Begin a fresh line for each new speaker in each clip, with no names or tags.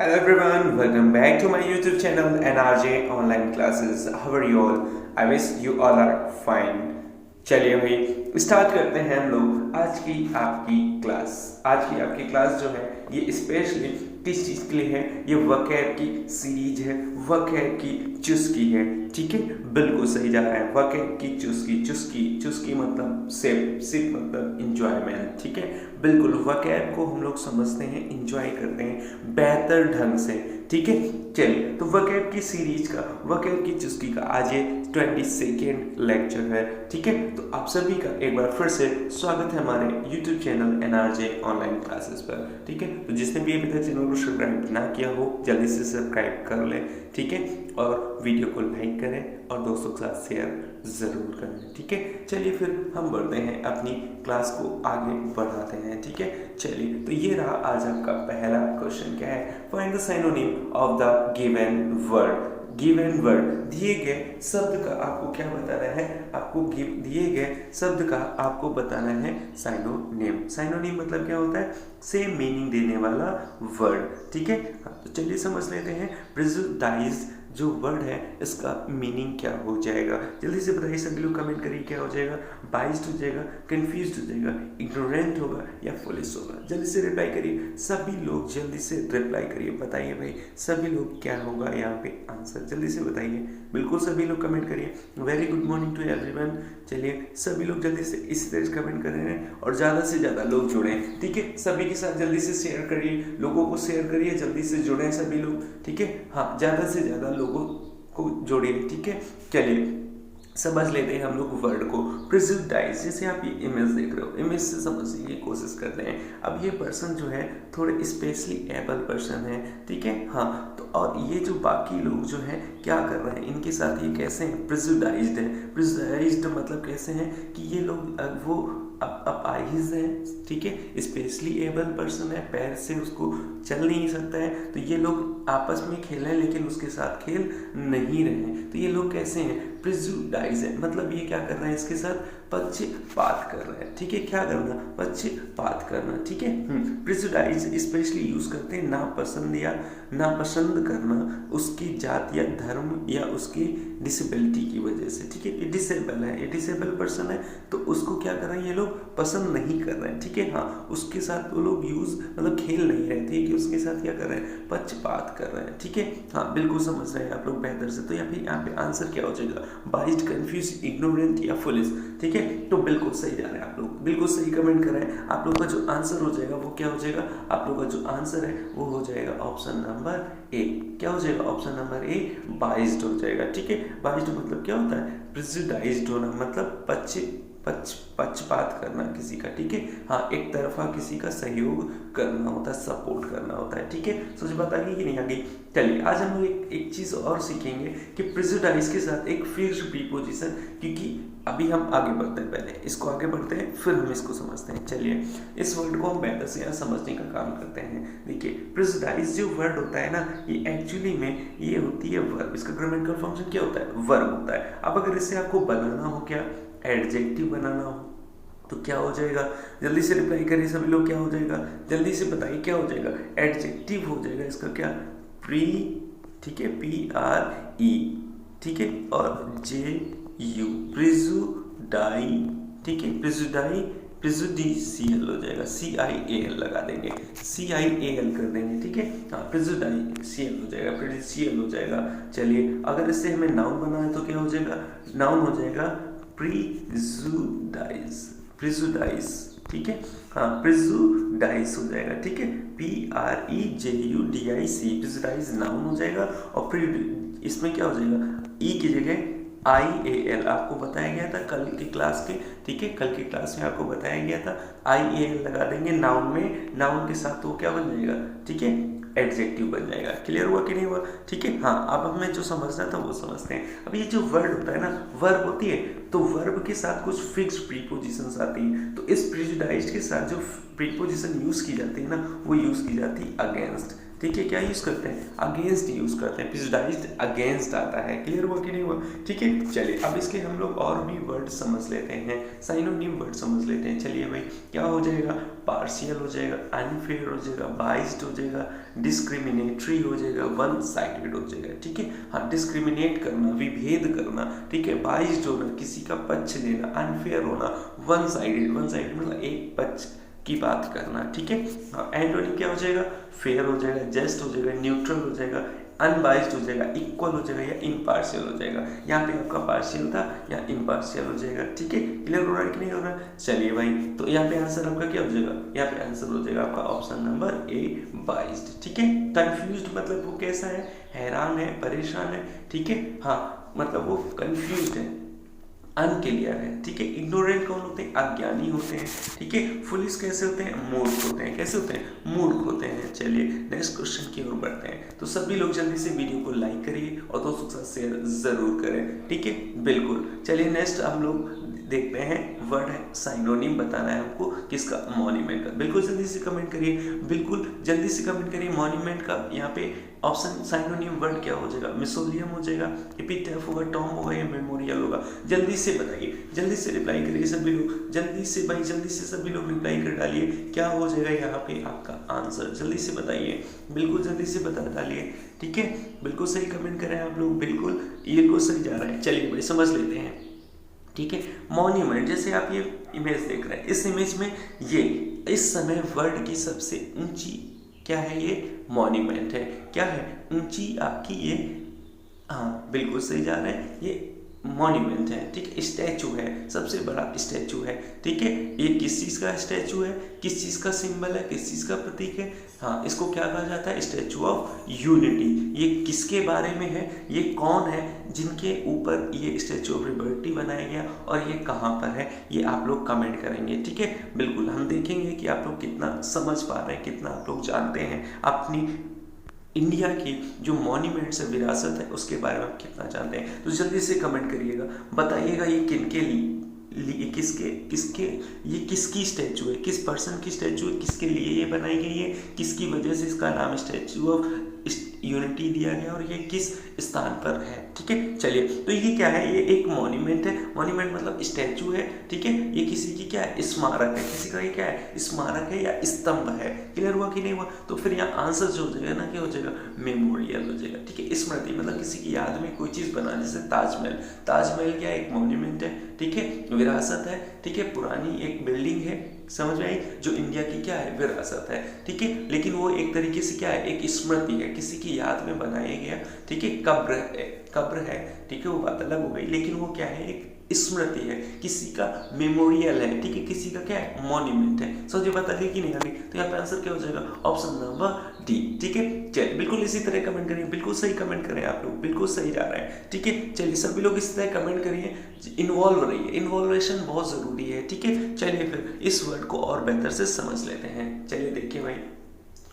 Hello everyone, welcome back to my YouTube channel NRJ Online Classes. How are you all? I wish you all are fine. चलिए भाई start करते हैं हम लोग आज की आपकी क्लास जो है ये स्पेशली किस चीज़ के लिए है। ये वोकैब की सीरीज है, वोकैब की चुस्की है। ठीक है, बिल्कुल सही जा रहा है। वोकैब की चुस्की मतलब सिप मतलब इंजॉयमेंट। ठीक है, बिल्कुल वोकैब को हम लोग समझते हैं, इंजॉय करते हैं बेहतर ढंग से। ठीक है, चलिए तो वोकैब की सीरीज का, वोकैब की चुस्की का आज ये 22nd लेक्चर है। ठीक है, तो आप सभी का एक बार फिर से स्वागत है हमारे YouTube channel NRJ online classes पर। ठीक है, तो जिसने भी अभी तक चैनल को सब्सक्राइब ना किया हो जल्दी से सब्सक्राइब कर ले। ठीक है, और वीडियो को लाइक करें और दोस्तों के साथ शेयर ज़रूर करें। ठीक है, चलिए फिर हम बढ़ते हैं, अपनी क्लास को आगे बढ़ाते हैं। ठीक है, चलिए तो ये रहा आज आपका पहला क्वेश्चन। क्या है? Find the synonym of the given word. Given word, दिए गए शब्द का आपको क्या बताना है? आपको दिए गए शब्द का आपको बताना है साइनोनिम। साइनोनिम मतलब क्या होता है? सेम मीनिंग देने वाला वर्ड। ठीक है, तो चलिए समझ लेते हैं। प्रेजुडाइज जो वर्ड है इसका मीनिंग क्या हो जाएगा? जल्दी से बताइए, सभी लोग कमेंट करिए। क्या हो जाएगा? बाइस्ड हो जाएगा, कंफ्यूज्ड हो जाएगा, इग्नोरेंट होगा या फुलिश होगा? जल्दी से रिप्लाई करिए, सभी लोग जल्दी से रिप्लाई करिए। बताइए भाई सभी लोग क्या होगा यहाँ पे आंसर? जल्दी से बताइए, बिल्कुल सभी लोग कमेंट करिए। Very good morning to everyone. चलिए सभी लोग जल्दी से इसी तरह से कमेंट कर रहे हैं और ज़्यादा से ज़्यादा लोग जुड़ें। ठीक है, सभी के साथ जल्दी से शेयर करिए, लोगों को शेयर करिए, जल्दी से जुड़ें सभी लोग। ठीक है, हाँ ज़्यादा से ज़्यादा लोगों को जोड़िए। ठीक है, चलिए समझ लेते हैं हम लोग वर्ड को। प्रेजुडाइज, जैसे आप ये इमेज देख रहे हो, इमेज से समझने की कोशिश करते हैं। अब ये पर्सन जो है थोड़े स्पेशली एबल पर्सन है। ठीक है, हाँ तो और ये जो बाकी लोग जो हैं क्या कर रहे हैं, इनके साथ ये कैसे हैं? प्रेजुडाइज्ड है। प्रेजुडाइज्ड मतलब कैसे हैं कि ये लोग वो अपाहिज है। ठीक है, स्पेशली एबल पर्सन है, पैर से उसको चल नहीं सकता है, तो ये लोग आपस में खेल रहे हैं लेकिन उसके साथ खेल नहीं रहे हैं। तो ये लोग कैसे हैं? प्रेजुडाइज है, मतलब ये क्या कर रहे हैं? इसके साथ पक्षपात कर रहे हैं। ठीक है, क्या करना? पक्षपात करना। ठीक है, प्रेजुडाइज स्पेशली यूज करते हैं नापसंद या नापसंद करना उसकी जात या धर्म या उसकी डिसेबिलिटी की वजह से। ठीक है, ये डिसेबल है, ये डिसेबल पर्सन है, तो उसको क्या कर रहे हैं ये लोग? पसंद नहीं कर रहे हैं। ठीक है, हाँ उसके साथ वो लोग यूज मतलब खेल नहीं रहे थे कि उसके साथ क्या कर रहे हैं? पक्षपात कर रहे हैं। ठीक है, हाँ बिल्कुल समझ रहे हैं आप लोग बेहतर से। तो यहाँ पे आंसर क्या हो जाएगा? बाइस्ड, कंफ्यूज, इग्नोरेंट या फुलिश। ठीक है, तो बिल्कुल सही जा रहे हैं आप लोग, बिल्कुल सही कमेंट कर रहे हैं। आप लोग का जो आंसर हो जाएगा वो क्या हो जाएगा? आप लोग का जो आंसर है वो हो जाएगा ऑप्शन नंबर ए। क्या हो जाएगा? ऑप्शन नंबर ए, बाइस्ड हो जाएगा। ठीक है, बाइस्ड मतलब क्या होता है? प्रेजुडाइज्ड होना मतलब पक्षपात करना किसी का। ठीक है, हाँ एक तरफा किसी का सहयोग करना होता है, सपोर्ट करना होता है। ठीक है, सोच बात आ गई कि नहीं आ गई? चलिए आज हम लोग एक चीज और सीखेंगे कि प्रेजुडाइज के साथ एक फिक्स्ड प्रीपोजिशन, क्योंकि अभी हम आगे बढ़ते हैं, पहले इसको आगे बढ़ते हैं फिर हम इसको समझते हैं। चलिए इस वर्ड को हम बेहतर से यहाँ समझने का काम करते हैं। देखिए प्रेजुडाइज जो वर्ड होता है ना, ये एक्चुअली में ये होती है वर्ब। इसका ग्रामेटिकल फंक्शन क्या होता है? वर्ब होता है। अब अगर इससे आपको बनाना हो, क्या एडजेक्टिव बनाना हो, तो क्या हो जाएगा? जल्दी से रिप्लाई करिए सभी लोग, क्या हो जाएगा? जल्दी से बताइए क्या हो जाएगा? एडजेक्टिव हो जाएगा इसका। क्या? प्री, ठीक है, PRE, ठीक है, और JU, प्रेजुडाई। ठीक है, प्रेजुडिशियल हो जाएगा, CIAL लगा देंगे, CIAL कर देंगे। ठीक है, हाँ प्रेजुडाइशियल हो जाएगा, प्रेजुडिशियल हो जाएगा। चलिए अगर इससे हमें नाउन बना है तो क्या हो जाएगा? नाउन हो जाएगा प्रेजुडाइज। ठीक है, हाँ प्रेजुडाइज हो जाएगा। ठीक है, PREJUDIC, प्रेजुडाइज नाउन हो जाएगा। और इसमें क्या हो जाएगा? ई की जगह IAL आपको बताया गया था कल की क्लास के। ठीक है, कल की क्लास में आपको बताया गया था, IAL लगा देंगे नाउन में, नाउन के साथ वो क्या बन जाएगा? ठीक है, एडजेक्टिव बन जाएगा। क्लियर हुआ कि नहीं हुआ? ठीक है, हाँ अब हमें जो समझना था वो समझते हैं। अब ये जो वर्ड होता है ना, वर्ब होती है, तो वर्ब के साथ कुछ फिक्स्ड प्रीपोजिशंस आती है। तो इस प्रेजुडाइज्ड के साथ जो प्रीपोजिशन यूज की जाती है ना, वो यूज की जाती है अगेंस्ट। ठीक है, क्या यूज़ करते हैं, अगेंस्ट यूज़ करते हैं, प्रेजुडाइज्ड अगेंस्ट आता है। क्लियर हुआ कि नहीं हुआ, ठीक है। चलिए अब इसके हम लोग और भी वर्ड समझ लेते हैं, साइनोनिम वर्ड समझ लेते हैं। चलिए भाई, क्या हो जाएगा, पार्शियल हो जाएगा, अनफेयर हो जाएगा, बाइस्ड हो जाएगा, डिस्क्रिमिनेटरी हो जाएगा, वन साइडेड हो जाएगा। ठीक है, हाँ, डिस्क्रिमिनेट करना, विभेद करना, ठीक है, बाइस्ड होना, किसी का पक्ष लेना, अनफेयर होना, वन साइडेड मतलब एक पक्ष की बात करना। ठीक है, एंटोनिम क्या हो जाएगा, फेयर हो जाएगा, जस्ट हो जाएगा, न्यूट्रल हो जाएगा, अनबाइस्ड हो जाएगा, इक्वल हो जाएगा या इम्पार्शियल हो जाएगा। यहाँ पे आपका पार्शियल था या इम्पार्शियल हो जाएगा। ठीक है, क्लियर हो रहा है कि नहीं हो रहा है। चलिए भाई, तो यहाँ पे आंसर आपका क्या हो जाएगा, यहाँ पे आंसर हो जाएगा आपका ऑप्शन नंबर ए, बाइस्ड। ठीक है, कंफ्यूज्ड मतलब वो कैसा है, हैरान है, परेशान है। ठीक है, हाँ, मतलब वो कंफ्यूज्ड है, अनक्लियर है। ठीक है, इग्नोरेंट कौन होते हैं, अज्ञानी होते हैं। ठीक है, फुलिश कैसे होते हैं, मूर्ख होते हैं। कैसे होते हैं, मूर्ख होते हैं। चलिए नेक्स्ट क्वेश्चन की ओर बढ़ते हैं। तो सभी लोग जल्दी से वीडियो को लाइक करिए और दोस्तों के साथ शेयर जरूर करें। ठीक है, बिल्कुल। चलिए नेक्स्ट हम लोग देखते हैं, वर्ड है साइनोनिम बताना है हमको किसका, मॉन्यूमेंट का। बिल्कुल जल्दी से कमेंट करिए, बिल्कुल जल्दी से कमेंट करिए। मॉन्यूमेंट का यहाँ पे ऑप्शन साइनोनिम वर्ड क्या हो जाएगा, मिसोलियम हो जाएगा, एपिथेट होगा, टॉम होगा या मेमोरियल होगा। जल्दी से बताइए, जल्दी से रिप्लाई करिए सभी लोग, जल्दी से भाई, जल्दी से सभी लोग रिप्लाई कर डालिए। क्या हो जाएगा यहाँ पे आपका आंसर, जल्दी से बताइए, बिल्कुल जल्दी से बता डालिए। ठीक है, बिल्कुल सही कमेंट करें आप लोग, बिल्कुल ये को सही जा रहा है। चलिए भाई समझ लेते हैं। ठीक है, मॉन्यूमेंट, जैसे आप ये इमेज देख रहे हैं, इस इमेज में ये इस समय वर्ल्ड की सबसे ऊंची क्या है, ये मॉन्यूमेंट है। क्या है, ऊंची आपकी ये, हाँ बिल्कुल सही जा रहे हैं, ये मॉन्यूमेंट है। ठीक है, स्टैचू है, सबसे बड़ा स्टैचू है। ठीक है, ये किस चीज़ का स्टैचू है, किस चीज़ का सिंबल है, किस चीज़ का प्रतीक है, हाँ इसको क्या कहा जाता है, स्टैचू ऑफ यूनिटी। ये किसके बारे में है, ये कौन है जिनके ऊपर ये स्टैचू ऑफ लिबर्टी बनाया गया और ये कहाँ पर है, ये आप लोग कमेंट करेंगे। ठीक है, बिल्कुल हम देखेंगे कि आप लोग कितना समझ पा रहे हैं, कितना आप लोग जानते हैं अपनी इंडिया की जो मॉन्यूमेंट्स है, विरासत है, उसके बारे में आप कितना जानते हैं। तो जल्दी से कमेंट करिएगा, बताइएगा ये किनके लिए, किसके ये किसकी स्टैचू है, किस पर्सन की स्टैचू है, किसके लिए ये बनाई गई है, किसकी वजह से इसका नाम स्टैचू ऑफ यूनिटी दिया गया और ये किस स्थान पर है। ठीक है, चलिए तो ये क्या है, ये एक मॉन्यूमेंट है। मॉन्यूमेंट मतलब स्टैचू है। ठीक है, ये किसी की क्या है, स्मारक है, किसी का ये क्या है, स्मारक है या स्तंभ है। क्लियर हुआ कि नहीं हुआ, तो फिर यहाँ आंसर जो हो जाएगा ना, क्या हो जाएगा, मेमोरियल हो जाएगा। ठीक है, स्मृति मतलब किसी की याद में कोई चीज़ बनाने, जैसे ताजमहल, ताजमहल क्या एक मॉन्यूमेंट है। ठीक है, विरासत है। ठीक है, पुरानी एक बिल्डिंग है, समझ में आई, जो इंडिया की क्या है, विरासत है। ठीक है, लेकिन वो एक तरीके से क्या है, एक स्मृति है, किसी की याद में बनाया गया। ठीक है, कब्र है। ठीक है, वो बात अलग हो गई, लेकिन वो क्या है, एक स्मृति है, किसी का मेमोरियल है। ठीक है, किसी का क्या है, मॉन्यूमेंट है। समझे बात आ गई कि नहीं आ गई, तो यहाँ पे आंसर क्या हो जाएगा, ऑप्शन नंबर डी। ठीक है, चलिए बिल्कुल इसी तरह कमेंट करिए, बिल्कुल सही कमेंट करें आप लोग, बिल्कुल सही जा रहा है। ठीक है, चलिए सभी लोग इसी तरह कमेंट करिए, इन्वॉल्व रहिए, इन्वॉल्वेशन बहुत जरूरी है। ठीक है, चलिए फिर इस वर्ड को और बेहतर से समझ लेते हैं। चलिए देखिए भाई,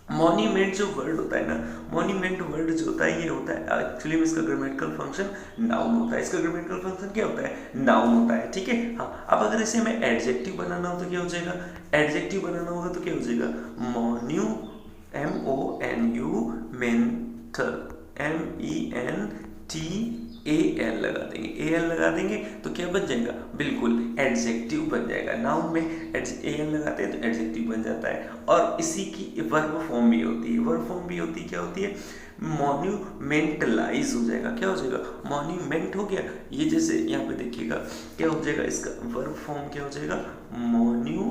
मॉन्यूमेंट जो वर्ड होता है ना, मॉन्यूमेंट वर्ड जो होता है, ये होता है एक्चुअली में इसका ग्रामेटिकल फंक्शन नाउन होता है। इसका ग्रामेटिकल फंक्शन क्या होता है, नाउन होता है। ठीक है, हाँ, अब अगर इसे हमें एडजेक्टिव बनाना हो तो क्या हो जाएगा, एडजेक्टिव बनाना होगा तो क्या हो जाएगा, मेंटल, MENTAL लगा देंगे, AL लगा देंगे तो क्या बन जाएगा, बिल्कुल एडजेक्टिव बन जाएगा। नाउन में AL लगाते हैं तो एडजेक्टिव बन जाता है। और इसी की वर्ब फॉर्म भी होती है, वर्ब फॉर्म भी होती है, क्या होती है, मॉन्यूमेंटलाइज हो जाएगा। क्या हो जाएगा, मॉन्यूमेंट हो गया। ये जैसे यहाँ पे देखिएगा क्या हो जाएगा, इसका वर्ब फॉर्म क्या हो जाएगा, MONU।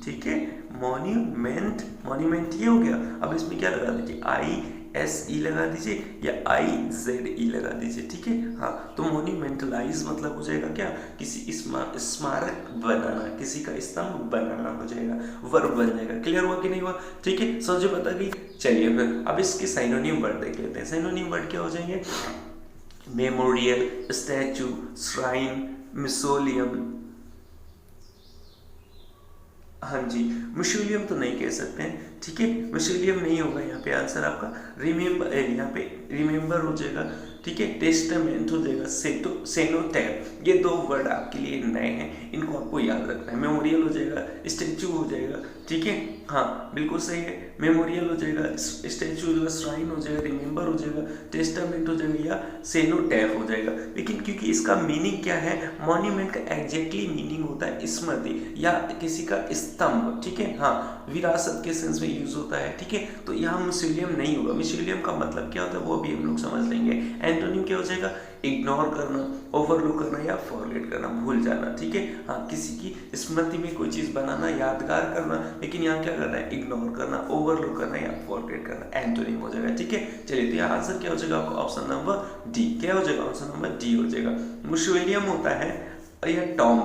ठीक है, मॉन्यूमेंट ये हो गया। अब इसमें क्या लगा दीजिए, ISE लगा दीजिए या IZE लगा दीजिए। ठीक है, हाँ, तो मॉन्यूमेंटलाइज मतलब हो जाएगा क्या, किसी स्मारक बनाना, किसी का स्तंभ बनाना हो जाएगा, वर्ब बन जाएगा। क्लियर हुआ कि नहीं हुआ, ठीक है, समझे बता गई। चलिए फिर अब इसके साइनोनिम वर्ड देख लेते हैं। साइनोनिम वर्ड क्या हो जाएंगे, मेमोरियल, स्टैचू, श्राइन, मिसोलियम। हाँ जी, मिशोलियम तो नहीं कह सकते हैं। ठीक है, मिशोलियम नहीं होगा यहाँ पे आंसर आपका। यहाँ पे रिमेंबर हो जाएगा। ठीक है, टेस्टामेंट हो जाएगा, सेनोटैप। ये दो वर्ड आपके लिए नए हैं, इनको आपको याद रखना है। मेमोरियल हो जाएगा, स्टैचू हो जाएगा, ठीक है, हाँ बिल्कुल सही है। मेमोरियल हो जाएगा, स्टैचू हो जाएगा, श्राइन हो जाएगा, रिमेंबर हो जाएगा, टेस्टामेंट हो जाएगा या सेनोटैफ हो जाएगा। लेकिन क्योंकि इसका मीनिंग क्या है, मॉन्यूमेंट का एग्जैक्टली मीनिंग होता है स्मृति या किसी का स्तंभ, ठीक है, हाँ विरासत के सेंस में यूज होता है, ठीक है। तो यहाँ म्यूजियम नहीं होगा। म्यूजियम का मतलब क्या होता है वो अभी हम लोग समझ लेंगे। एंटोनिम क्या हो जाएगा, इग्नोर करना, ओवरलुक करना या फॉरगेट करना, भूल जाना, ठीक है, हाँ किसी की स्मृति में कोई चीज बनाना, यादगार करना, लेकिन यहाँ क्या करना है, इग्नोर करना, ओवरलुक करना या फॉरगेट करना, एंटोनिम हो जाएगा, ठीक है। चलिए तो यहाँ आंसर क्या हो जाएगा आपका, ऑप्शन नंबर डी। क्या हो जाएगा, ऑप्शन नंबर डी हो जाएगा। म्यूजियम होता है या टॉम्ब,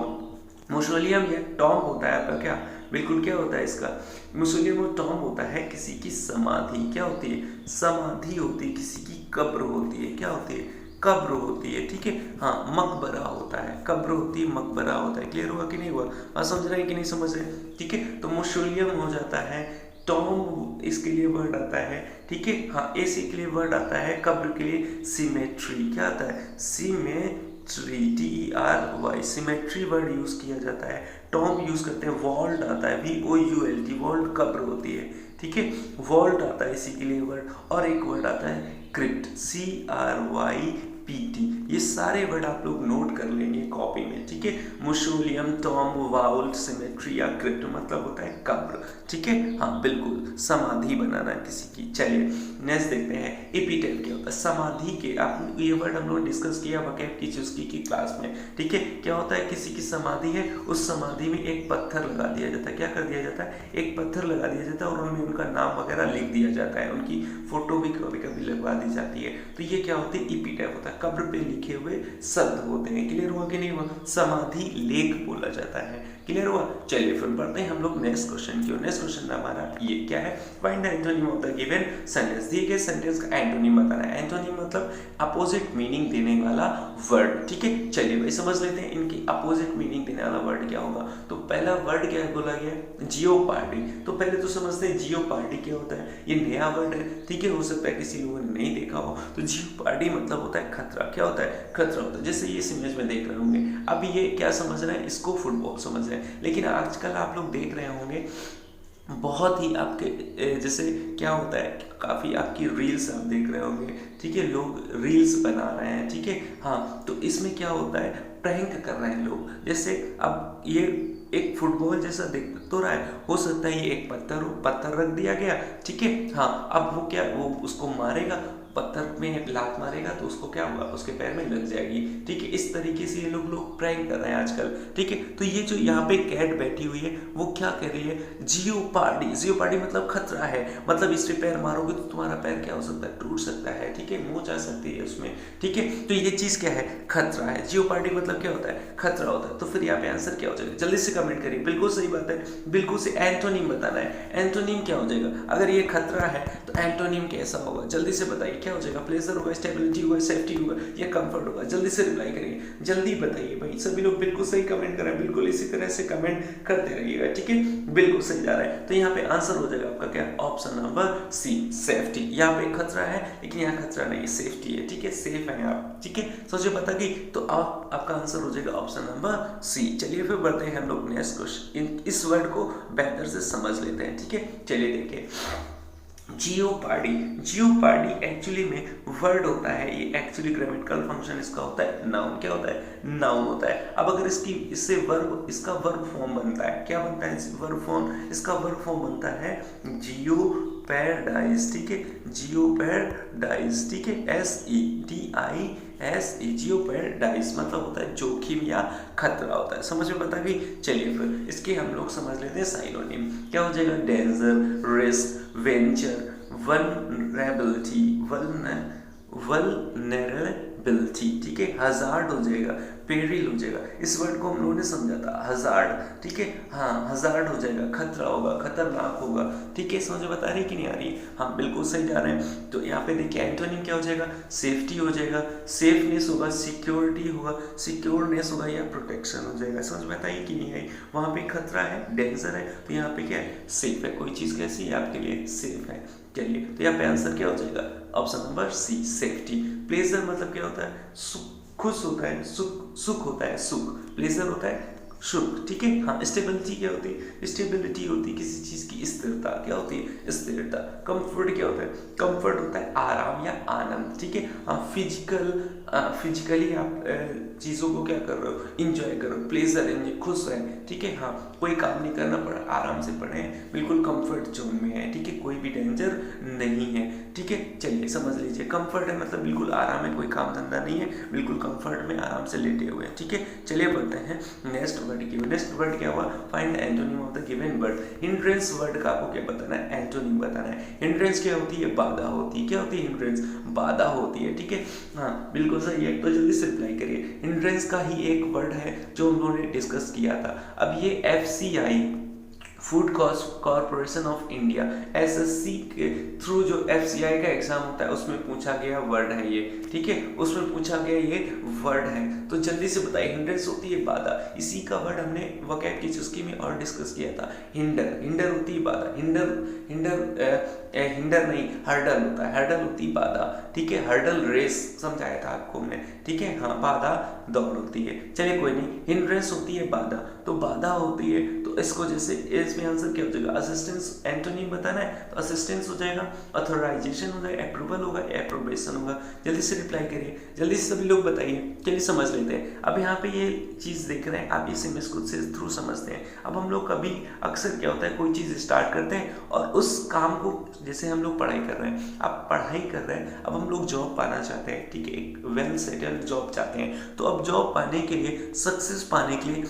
म्यूजियम या टॉम्ब होता है आपका क्या, बिल्कुल क्या होता है इसका, म्यूजियम और टॉम्ब होता है किसी की समाधि, क्या होती है, समाधि होती है, किसी की कब्र होती है, क्या होती है, कब्र होती है, ठीक है, हाँ मकबरा होता है, कब्र होती है, मकबरा होता है। क्लियर हुआ कि नहीं हुआ, आप समझ रहे हैं कि नहीं समझ रहे, ठीक है। तो म्यूजियम हो जाता है, टॉम्ब इसके लिए वर्ड आता है, ठीक है, हाँ एसी के लिए वर्ड आता है, कब्र के लिए सिमेट्री, क्या आता है, symmetry, TERY, symmetry word use किया जाता है। टॉम्ब यूज करते हैं, वॉल्ट आता है, VOULT, वॉल्ट कब्र होती है, ठीक है, वॉल्ट आता है इसी के लिए वर्ड। और एक वर्ड आता है क्रिप्ट, CRYPT। ये सारे वर्ड आप लोग नोट कर लेंगे कॉपी में, ठीक है। म्यूजियम, टॉम्ब, वाउल्ट, सिमेट्री या क्रिप्ट मतलब होता है कब्र, ठीक है, हाँ बिल्कुल समाधि बनाना है किसी की। चलिए नेक्स्ट देखते हैं, एपिटैफ क्या होता है, समाधि के, आप ये वर्ड हम लोग डिस्कस किया वोकैब टीचर्स की क्लास में, ठीक है। क्या होता है, किसी की समाधि है, उस समाधि में एक पत्थर लगा दिया जाता है, क्या कर दिया जाता है, एक पत्थर लगा दिया जाता है और उनमें उनका नाम वगैरह लिख दिया जाता है, उनकी फोटो भी कभी कभी लगवा दी जाती है। तो ये क्या होती है, एपिटैफ होता है, कब्र पे लिखे हुए शब्द होते हैं। क्लियर हुआ कि नहीं हुआ, समाधि लेख बोला जाता है। क्लियर हुआ, चलिए फिर बढ़ते हैं हम लोग नेक्स्ट क्वेश्चन की। नेक्स्ट क्वेश्चन हमारा ये क्या है, find the antonym of the given sentence. दिए गए सेंटेंस का एंटोनिम बताना है। एंटोनिम मतलब अपोजिट मीनिंग देने वाला वर्ड, ठीक है। चलिए भाई समझ लेते हैं इनकी अपोजिट मीनिंग देने वाला वर्ड क्या होगा। तो पहला वर्ड क्या है बोला गया, जियोपार्डी। तो पहले तो समझते हैं जियोपार्डी क्या होता है, ये नया वर्ड है, ठीक है, हो सकता है किसी लोगों ने नहीं देखा हो। तो जियोपार्डी मतलब होता है खतरा, क्या होता है, खतरा होता है। जैसे ये इस इमेज में देख रहे होंगे, अभी ये क्या समझ रहे हैं, इसको फुटबॉल समझ रहे हैं, लेकिन आजकल आप लोग देख रहे होंगे बहुत ही आपके जैसे क्या होता है, काफ़ी आपकी रील्स आप देख रहे होंगे, ठीक है, लोग रील्स बना रहे हैं, ठीक है, हाँ। तो इसमें क्या होता है, प्रैंक कर रहे हैं लोग। जैसे अब ये एक फुटबॉल जैसा दिख तो रहा है, हो सकता है ये एक पत्थर रख दिया गया, ठीक है, हाँ। अब वो क्या, वो उसको मारेगा, पत्थर में लात मारेगा तो उसको क्या होगा, उसके पैर में लग जाएगी, ठीक है। इस तरीके से ये लोग प्रैंक कर रहे हैं आजकल, ठीक है। तो ये जो यहाँ पे कैट बैठी हुई है वो क्या कह रही है, जियोपार्डी। जियोपार्डी मतलब खतरा है, मतलब इस पे पैर मारोगे तो तुम्हारा पैर क्या हो सकता है, टूट सकता है, ठीक है, मुंह जा सकती है उसमें, ठीक है। तो ये चीज क्या है, खतरा है। जियोपार्डी मतलब क्या होता है, खतरा होता है। तो फिर यहाँ पे आंसर क्या हो जाएगा, जल्दी से कमेंट करिए। बिल्कुल सही बात है, बिल्कुल से एंटोनिम बताना है। एंटोनिम क्या हो जाएगा, अगर ये खतरा है तो एंटोनिम कैसा होगा, जल्दी से बताइए क्या हो जाएगा। प्लेजर होगा, स्टेबिलिटी होगा, सेफ्टी होगा या कंफर्ट होगा, जल्दी से रिप्लाई करिए, जल्दी बताइए भाई। सभी लोग बिल्कुल सही कमेंट करें, बिल्कुल इसी तरह से कमेंट करते रहिएगा, ठीक है, बिल्कुल सही जा रहा है। तो यहाँ पे आंसर हो जाएगा आपका क्या, ऑप्शन नंबर सी, सेफ्टी। यहाँ पे खतरा है लेकिन यहाँ खतरा नहीं, सेफ्टी है, ठीक है, सेफ है आप, ठीक है, सोचिए पता कि तो आपका आंसर हो जाएगा ऑप्शन नंबर सी। चलिए फिर बढ़ते हैं हम लोग नेक्स्ट क्वेश्चन, इस वर्ड को बेहतर से समझ लेते हैं, ठीक है। चलिए देखिए, जियोपार्डी। जियोपार्डी एक्चुअली में वर्ड होता है, ये एक्चुअली ग्रामेटिकल फंक्शन इसका होता है नाउन। क्या होता है, नाउन होता है। अब अगर इससे वर्ब, इसका वर्ब फॉर्म बनता है, क्या बनता है वर्ब फॉर्म, इसका वर्ब फॉर्म बनता है जियोपैराडाइज, ठीक है, जियोपैराडाइज, ठीक है, SEDISE, जियोपैराडाइज मतलब होता है जोखिम या खतरा होता है। समझ में बता गई। चलिए फिर इसके हम लोग समझ लेते हैं साइनोनिम। क्या हो जाएगा, danger, risk, venture, vulnerability, vulnerability, ठीक है, हजार्ड हो जाएगा, पेरिल हो जाएगा। इस वर्ड को हम लोगों ने समझा था, हजार्ड, ठीक है, हाँ हजार्ड हो जाएगा, खतरा होगा, खतरनाक होगा, ठीक है। समझ बता रही कि नहीं आ रही, हाँ बिल्कुल सही जा रहे हैं। तो यहाँ पे देखिए एंटोनिम क्या हो जाएगा, सेफ्टी हो जाएगा, सेफनेस होगा, सिक्योरिटी होगा, सिक्योरनेस होगा या प्रोटेक्शन हो जाएगा। समझ में बताइए कि नहीं आई, वहाँ पे खतरा है, डेंजर है, तो यहाँ पे क्या है, सेफ है। कोई चीज कैसी है आपके लिए, सेफ है। चलिए तो यहाँ पे आंसर क्या हो जाएगा, option number C, safety. Pleasure मतलब क्या होता है, सुख, खुश होता है, सुख होता है, सुख। प्लेजर होता है शुभ, ठीक है। हाँ, स्टेबिलिटी क्या होती है? स्टेबिलिटी होती है किसी चीज की स्थिरता। क्या होती है? स्थिरता। कंफर्ट क्या होता है? कंफर्ट होता है आराम या आनंद, ठीक है। हाँ, फिजिकली आप चीज़ों को क्या कर रहे हो? इंजॉय करो, प्लेजर, खुश है, ठीक है। हाँ, कोई काम नहीं करना पड़ा, आराम से पढ़े, बिल्कुल कंफर्ट जोन में है, ठीक है, कोई भी डेंजर नहीं है, ठीक है। चलिए समझ लीजिए, कंफर्ट है मतलब बिल्कुल आराम है, कोई काम धंधा नहीं है, बिल्कुल कंफर्ट में आराम से लेटे हुए हैं, ठीक है। चलिए बढ़ते हैं नेक्स्ट वर्ड की। नेक्स्ट वर्ड क्या हुआ? Find antonym of the given word. Hindrance word का आपको क्या बताना है? एंटोनिम बताना है। हिंड्रेंस क्या होती है? बाधा होती है। क्या होती है? हिंड्रेंस बाधा होती है, ठीक है। हाँ, बिल्कुल सही है, तो जल्दी से रिप्लाई करिए। हिंड्रेंस का ही एक वर्ड है जो हम लोगों ने डिस्कस किया था। अब ये FCI, food corporation of India, SSC के थ्रू जो FCI का एग्जाम होता है उसमें पूछा गया वर्ड है ये, ठीक है, उसमें पूछा गया ये वर्ड है। तो जल्दी से बताइए, हिंड्रेंस होती है बाधा। इसी का वर्ड हमने वोकैब की चुस्की में और डिस्कस किया था। हिंडर, हिंडर होती है बाधा। हिंडर नहीं, हर्डल होता है, हर्डल होती है बाधा, ठीक है। हर्डल रेस समझाया था आपको हमने, ठीक है। हाँ, बाधा दौड़ होती है। चलिए कोई नहीं, हिंड्रेंस होती है बाधा, तो बाधा होती है, तो इसको जैसे इसमें आंसर क्या हो जाएगा? असिस्टेंस। एंटोनिम बताना है तो असिस्टेंस हो जाएगा, ऑथराइजेशन हो जाएगा, अप्रूवल होगा, एप्रोबेशन होगा। जल्दी से रिप्लाई करिए, जल्दी से सभी लोग बताइए। चलिए समझ लेते हैं। अब यहाँ पे ये चीज देख रहे हैं आप, इसे खुद से थ्रू समझते हैं। अब हम लोग कभी अक्सर क्या होता है, कोई चीज स्टार्ट करते हैं और उस काम को, जैसे हम लोग पढ़ाई कर रहे हैं, आप पढ़ाई कर रहे हैं, अब हम लोग जॉब पाना चाहते हैं, ठीक है, एक वेल सेटल्ड जॉब चाहते हैं। तो अब जॉब पाने के लिए, सक्सेस पाने के लिए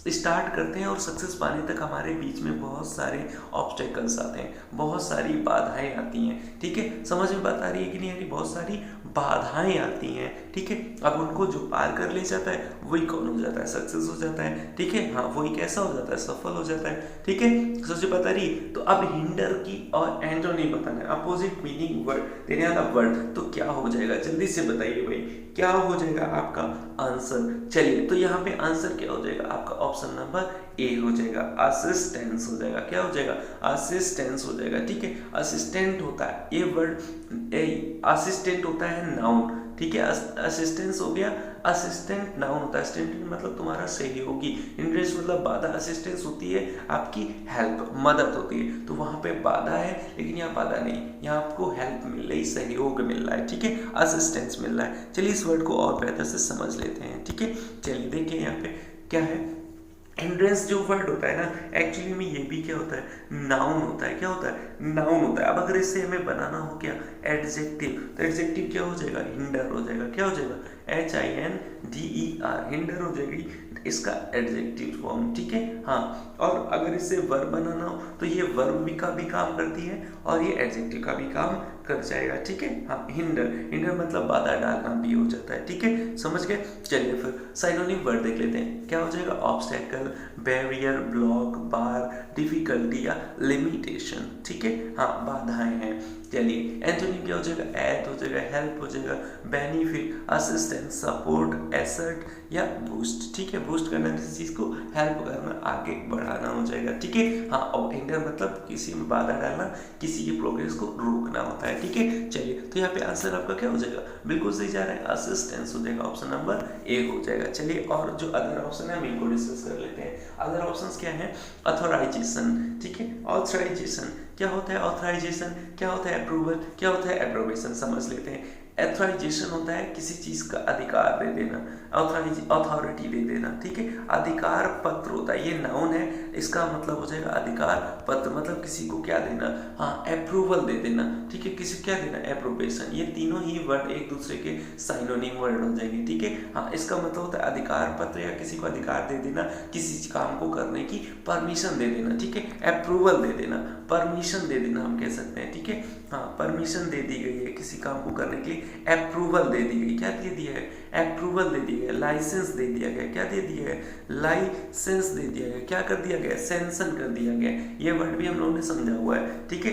स्टार्ट करते हैं और सक्सेस पाने तक हमारे बीच में बहुत सारे ऑब्स्टेकल्स आते हैं, बहुत सारी बाधाएं आती हैं, ठीक है। समझ में बात आ रही है कि नहीं आ रही? बहुत सारी बाधाएं आती हैं, ठीक है। अब उनको जो पार कर ले जाता है वही कौन हो जाता है? सक्सेस हो जाता है, ठीक है। हाँ, वही कैसा हो जाता है? सफल हो जाता है, ठीक है। सोचे बता रही। तो अब हिंडर की और एंटोनिम बताना है, अपोजिट मीनिंग वर्ड देने वाला वर्ड, तो क्या हो जाएगा? जल्दी से बताइए भाई, क्या हो जाएगा आपका आंसर? चलिए, तो यहाँ पे आंसर क्या हो जाएगा आपका? ऑप्शन नंबर ए हो जाएगा, असिस्टेंस हो जाएगा। क्या हो जाएगा? असिस्टेंस हो जाएगा, ठीक है। असिस्टेंट होता है ये वर्ड, असिस्टेंट होता है नाउन, ठीक है। असिस्टेंस हो गया, असिस्टेंट नाउन होता है। असिस्टेंट मतलब तुम्हारा सहयोगी, हिंड्रेंस मतलब बाधा, असिस्टेंस होती है आपकी हेल्प, मदद होती है। तो वहां पे बाधा है, लेकिन यहाँ बाधा नहीं, यहाँ आपको हेल्प मिल रही, सहयोग मिल रहा है, ठीक है, असिस्टेंस मिल रहा है। चलिए इस वर्ड को और बेहतर से समझ लेते हैं, ठीक है। चलिए देखिए यहाँ पे क्या है। हिंड्रेंस जो वर्ड होता है ना, एक्चुअली में ये भी क्या होता है? नाउन होता है। क्या होता है? नाउन होता है। अब अगर इससे हमें बनाना हो क्या? एडजेक्टिव, तो एडजेक्टिव क्या हो जाएगा? हिंडर हो जाएगा। क्या हो जाएगा? HINDER, हिंडर हो जाएगी इसका एडजेक्टिव फॉर्म, ठीक है। हाँ, और अगर इससे वर्ब बनाना हो तो ये वर्ब भी का भी काम करती है और ये एडजेक्टिव का भी काम कर जाएगा, ठीक है। हाँ, हिंडर, हिंडर मतलब बाधा डालना भी हो जाता है, ठीक है, समझ गए। चलिए फिर साइनोनिम वर्ड देख लेते हैं। क्या हो जाएगा? ऑब्स्टेकल, बैरियर, ब्लॉक, बार, डिफिकल्टी या लिमिटेशन, ठीक है। हाँ, बाधाएं हैं। चलिए एंटोनिम क्या हो जाएगा? एड हो जाएगा, हेल्प हो जाएगा, बेनिफिट, असिस्टेंस, सपोर्ट, एसर्ट या बूस्ट, ठीक है। बूस्ट करना किसी चीज को, हेल्प करना, आगे बढ़ाना हो जाएगा, ठीक है। हाँ, और हिंडर मतलब किसी में बाधा डालना, किसी की प्रोग्रेस को रोकना होता है, ठीक है। चलिए, तो यहाँ पे आंसर आपका क्या हो जाएगा? बिल्कुल सही जा रहा है, असिस्टेंस हो जाएगा, ऑप्शन नंबर ए हो जाएगा। चलिए, और जो अदर ऑप्शन है हम इनको डिस्कस कर लेते हैं। अदर ऑप्शंस क्या है? ऑथराइजेशन, ठीक है। ऑथराइजेशन क्या होता है? ऑथराइजेशन क्या होता है? अप्रूवल क्या होता है? एप्रोवेशन समझ लेते हैं। ऑथराइजेशन होता है किसी चीज का अधिकार दे देना, अथॉरिटी दे देना, ठीक है। अधिकार पत्र होता है, ये नाउन है, इसका मतलब हो जाएगा अधिकार पत्र, मतलब किसी को क्या देना? हाँ, अप्रूवल दे देना, ठीक है। किसी को क्या देना? एप्रोबेशन। ये तीनों ही वर्ड एक दूसरे के साइनोनिम वर्ड हो जाएंगे, ठीक है। हाँ, इसका मतलब होता है अधिकार पत्र या किसी को अधिकार दे देना, किसी काम को करने की परमिशन दे देना, ठीक है। अप्रूवल दे देना, परमिशन दे देना हम कह सकते हैं, ठीक है। हाँ, परमिशन दे दी गई है किसी काम को करने के लिए, अप्रूवल दे दी गई। क्या दे दिया है? अप्रूवल दे दिया गया, लाइसेंस दे दिया गया। क्या दे दिया है? लाइसेंस दे दिया गया। क्या कर दिया गया? सैंक्शन कर दिया गया। ये वर्ड भी हम लोगों ने समझा हुआ है, ठीक है।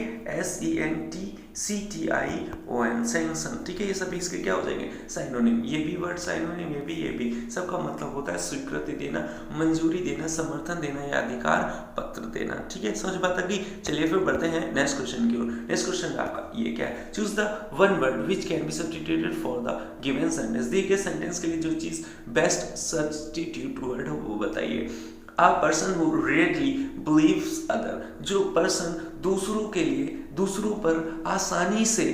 CTION, सैंक्शन, ठीक है। ये सभी इसके क्या हो जाएंगे, साइनोनिम। ये भी वर्ड साइनोनिम, ये भी सबका मतलब होता है स्वीकृति देना, मंजूरी देना, समर्थन देना या अधिकार पत्र देना, ठीक है। समझ बात आ गई। चलिए फिर बढ़ते हैं नेक्स्ट क्वेश्चन की ओर। नेक्स्ट क्वेश्चन आपका ये क्या है, choose the one word which can be substituted for the given sentence. दिए गए सेंटेंस के लिए जो चीज बेस्ट सब्स्टिट्यूट वर्ड हो वो बताइए। A person who rarely believes other, जो पर्सन दूसरों के लिए, दूसरों पर आसानी से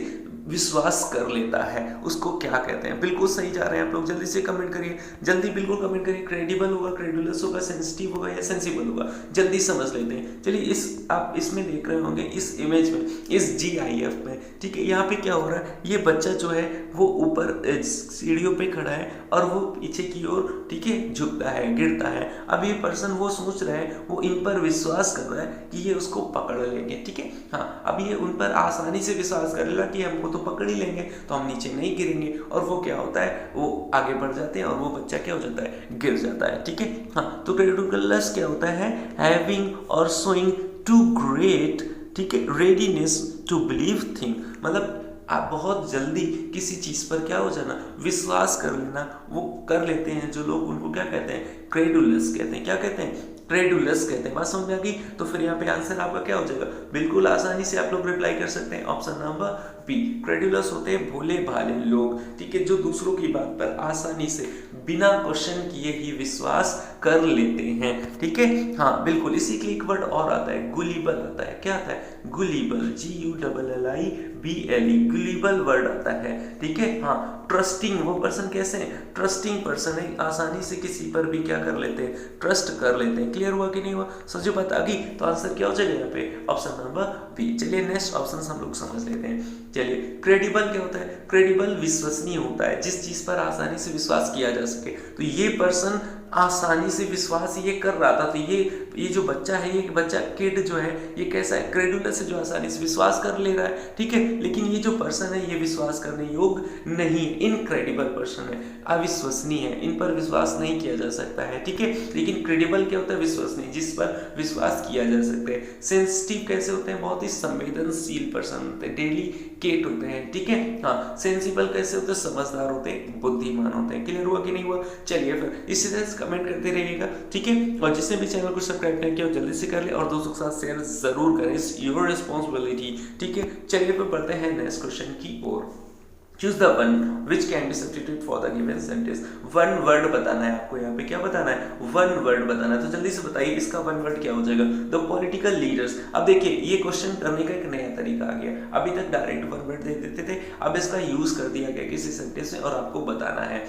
विश्वास कर लेता है, उसको क्या कहते हैं। बिल्कुल सही जा रहे हैं आप लोग, जल्दी से कमेंट करिए, जल्दी बिल्कुल कमेंट करिए। क्रेडिबल होगा, क्रेडुलस होगा, सेंसिटिव होगा या सेंसिबल होगा, जल्दी समझ लेते हैं। चलिए इस आप इसमें देख रहे होंगे, इस इमेज में, इस GIF में, ठीक है। यहाँ पे क्या हो रहा है, ये बच्चा जो है वो ऊपर सीढ़ियों पे खड़ा है और वो पीछे की ओर, ठीक है, झुकता है, गिरता है। अब ये पर्सन वो सोच रहा है, वो इन पर विश्वास कर रहा है कि ये उसको पकड़ लेंगे, ठीक है। हाँ, अब ये उन पर आसानी से विश्वास कर लेगा कि हमको तो पकड़ ही लेंगे, तो हम नीचे नहीं गिरेंगे। और वो क्या होता है, वो आगे बढ़ जाते हैं और वो बच्चा क्या हो जाता है, गिर जाता है, ठीक है। हाँ, तो क्रेडुलस क्या होता है, हैविंग और शोइंग टू ग्रेट, ठीक है, रेडीनेस टू बिलीव थिंग, मतलब आप बहुत जल्दी किसी चीज पर क्या हो जाना, विश्वास कर लेना, वो कर लेते हैं जो लोग, उनको क्या कहते हैं, क्रेडुलस कहते हैं। क्या कहते हैं, क्रेडुलस कहते हैं। बात समझ में आ गई। तो फिर यहाँ पे आंसर आपका क्या हो जाएगा, बिल्कुल आसानी से आप लोग रिप्लाई कर सकते हैं, ऑप्शन नंबर बी। क्रेडुलस होते हैं भोले भाले लोग, ठीक है, जो दूसरों की बात पर आसानी से बिना क्वेश्चन किए ही विश्वास कर लेते हैं, ठीक है। हाँ बिल्कुल, इसी के लिए एक वर्ड और आता है, गुलिबल आता है। क्या आता है, गुलिबल, GULLIBLE, गुलिबल वर्ड आता है, ठीक है। हाँ, ट्रस्टिंग, वो पर्सन कैसे है, ट्रस्टिंग पर्सन है, आसानी से किसी पर भी क्या कर लेते हैं, ट्रस्ट कर लेते हैं। क्लियर हुआ कि नहीं हुआ, समझो बात आ गई। तो आंसर क्या हो जाएगा यहाँ पे, ऑप्शन नंबर बी। चलिए नेक्स्ट ऑप्शन हम लोग समझ लेते हैं। चलिए, क्रेडिबल क्या होता है, क्रेडिबल विश्वसनीय होता है, जिस चीज पर आसानी से विश्वास किया जा सके। तो ये पर्सन आसानी से विश्वास ये कर रहा था, तो ये जो बच्चा है, ये बच्चा किड जो है, ये कैसा है, क्रेडुलस से जो आसानी से विश्वास कर ले रहा है, ठीक है। लेकिन ये जो पर्सन है, ये विश्वास करने योग्य नहीं, इनक्रेडिबल पर्सन है, अविश्वसनीय है, इन पर विश्वास नहीं किया जा सकता है, ठीक है। लेकिन क्रेडिबल क्या होता है, विश्वसनीय, जिस पर विश्वास किया जा सकता है। सेंसिटिव कैसे होते हैं, बहुत ही संवेदनशील पर्सन होते हैं, डेलिकेट होते हैं, ठीक है। हाँ, सेंसिबल कैसे होते हैं, समझदार होते हैं, बुद्धिमान होते हैं। क्लियर हुआ कि नहीं हुआ। चलिए फिर इसी तरह कमेंट करते रहिएगा, ठीक है। और जिसने भी चैनल को सब्सक्राइब नहीं किया जल्दी से कर ले और दोस्तों के साथ शेयर जरूर करें, इट्स योर रिस्पॉन्सिबिलिटी, ठीक है। चलिए फिर बढ़ते हैं नेक्स्ट क्वेश्चन की ओर। Choose the one which can be substituted for the given sentence. One word बताना है आपको, यहाँ पे क्या बताना है, वन वर्ड बताना है। तो जल्दी से बताइए इसका वन वर्ड क्या हो जाएगा, द पॉलिटिकल लीडर्स। अब देखिए ये क्वेश्चन करने का एक नया तरीका आ गया, अभी तक डायरेक्ट वन वर्ड दे देते थे, अब इसका यूज कर दिया गया किसी सेंटेंस में और आपको बताना है।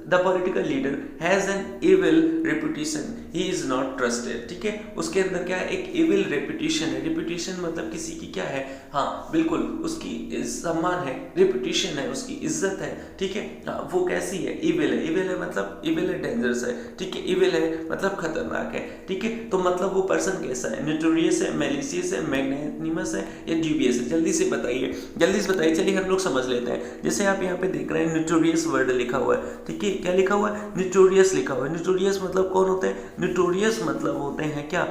The political leader has an evil reputation, he is not trusted, ठीक है। उसके अंदर क्या है, एक इविल रेपुटेशन है। रेपुटेशन मतलब किसी की क्या है, हाँ बिल्कुल, उसकी सम्मान है, रेपुटेशन है, उसकी इज्जत है, ठीक है। हाँ, वो कैसी है, इविल है। इविल है मतलब, इविल है डेंजरस है, ठीक है। इविल है मतलब खतरनाक है, ठीक है। तो मतलब वो पर्सन कैसा है, नोटोरियस है, मैलिशियस है, मैग्नेनिमस है या ड्यूबियस है, जल्दी से बताइए, जल्दी से बताइए। चलिए हम लोग समझ लेते हैं। जैसे आप यहाँ पे देख रहे हैं नोटोरियस वर्ड लिखा हुआ है, ठीक है। क्या लिखा हुआ है, नोटोरियस लिखा हुआ है। नोटोरियस मतलब कौन होते हैं, नोटोरियस मतलब होते हैं क्या,